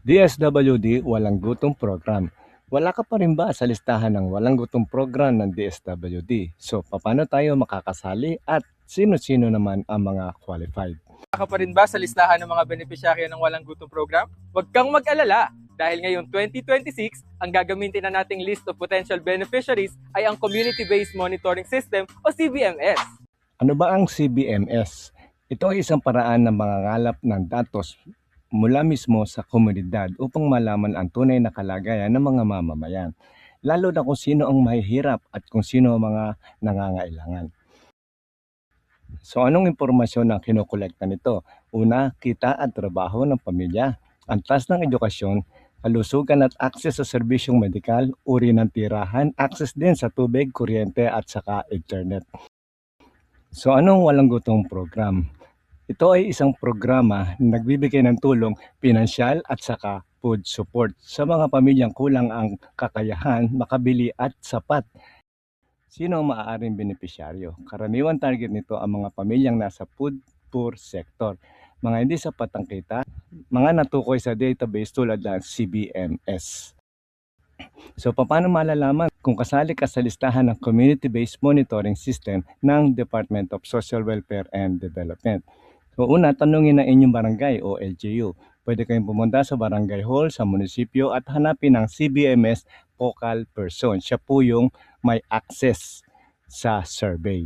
DSWD Walang Gutom Program. Wala ka pa rin ba sa listahan ng walang gutom program ng DSWD? So, paano tayo makakasali at sino-sino naman ang mga qualified? Ka pa rin ba sa listahan ng mga benepisyaryo ng Walang Gutom Program? Huwag kang mag-alala dahil ngayong 2026, ang gagamitin na nating list of potential beneficiaries ay ang Community-Based Monitoring System o CBMS. Ano ba ang CBMS? Ito ay isang paraan ng mangangalap ng datos mula mismo sa komunidad upang malaman ang tunay na kalagayan ng mga mamamayan, lalo na kung sino ang mahihirap at kung sino ang mga nangangailangan. So anong impormasyon ang kinokolekta nito? Una, kita at trabaho ng pamilya, antas ng edukasyon, kalusugan at access sa serbisyong medikal, uri ng tirahan, access din sa tubig, kuryente at saka internet. So anong walang gutong program? Ito ay isang programa na nagbibigay ng tulong pinansyal at saka food support sa mga pamilyang kulang ang kakayahan, makabili at sapat. Sino ang maaaring benepisyaryo? Karaniwan target nito ang mga pamilyang nasa food poor sector, mga hindi sapat ang kita, mga natukoy sa database tulad ng CBMS. So paano malalaman kung kasali ka sa listahan ng Community-Based Monitoring System ng Department of Social Welfare and Development? So una, tanungin ang inyong barangay o LGU. Pwede kayong pumunta sa barangay hall sa munisipyo at hanapin ang CBMS focal person. Siya po yung may access sa survey.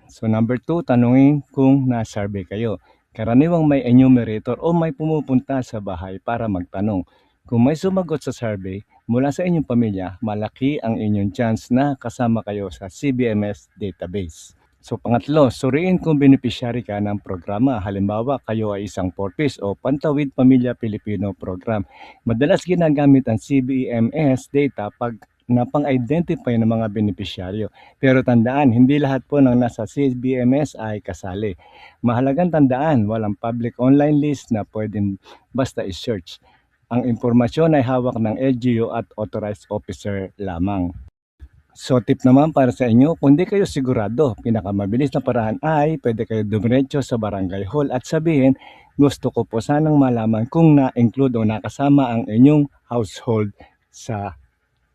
So number 2, tanungin kung na-survey kayo. Karaniwang may enumerator o may pumupunta sa bahay para magtanong. Kung may sumagot sa survey mula sa inyong pamilya, malaki ang inyong chance na kasama kayo sa CBMS database. So pangatlo, suriin kung beneficiary ka ng programa. Halimbawa, kayo ay isang Porpis o Pantawid Pamilya Pilipino program. Madalas ginagamit ang CBMS data pag napang-identify ng mga beneficiaryo. Pero tandaan, hindi lahat po ng nasa CBMS ay kasali. Mahalagang tandaan, walang public online list na pwedeng basta i-search. Ang impormasyon ay hawak ng LGU at authorized officer lamang. So tip naman para sa inyo, kung di kayo sigurado, pinakamabilis na paraan ay pwede kayo dumiretso sa barangay hall at sabihin, gusto ko po sanang malaman kung na-include o nakasama ang inyong household sa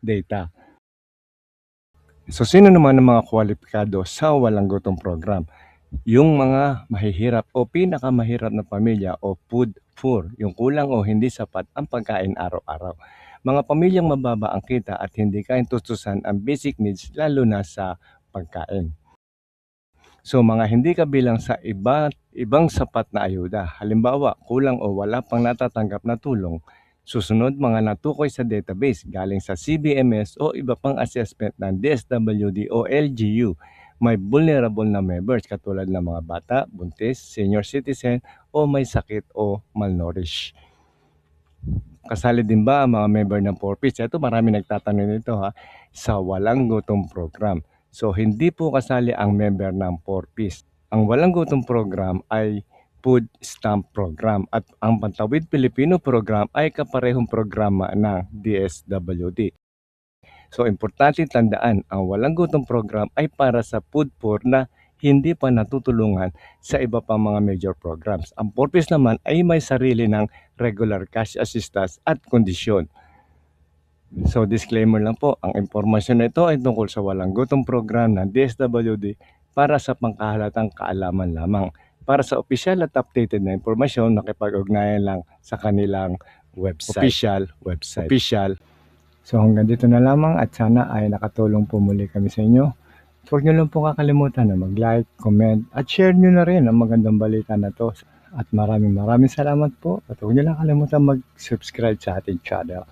data. So sino naman ang mga kwalipikado sa walang gutom program? Yung mga mahihirap o pinakamahirap na pamilya o food poor, yung kulang o hindi sapat ang pagkain araw-araw. Mga pamilyang mababa ang kita at hindi kayang tustusan ang basic needs lalo na sa pagkain. So mga hindi kabilang sa ibang sapat na ayuda, halimbawa kulang o wala pang natatanggap na tulong, susunod mga natukoy sa database galing sa CBMS o iba pang assessment ng DSWD o LGU. May vulnerable na members katulad ng mga bata, buntis, senior citizen o may sakit o malnourished. Kasali din ba ang mga member ng Porpis? Ito marami nagtatanong nito sa walang gutom program. So hindi po kasali ang member ng Porpis. Ang walang gutom program ay food stamp program at ang Pantawid Pilipino program ay kaparehong programa ng DSWD. So importante tandaan, ang walang gutom program ay para sa food poor na hindi pa natutulungan sa iba pang mga major programs. Ang Porpis naman ay may sarili ng regular cash assistance at kondisyon. So disclaimer lang po, ang impormasyon na ito ay tungkol sa walang gutom program ng DSWD para sa pangkahalatang kaalaman lamang. Para sa opisyal at updated na impormasyon, nakipag-ugnayan lang sa kanilang website. Official. So hanggang dito na lamang at sana ay nakatulong po muli kami sa inyo. Huwag nyo lang po kakalimutan na mag-like, comment at share nyo na rin ang magandang balita na to. At maraming salamat po at huwag nyo lang kalimutan mag-subscribe sa ating channel.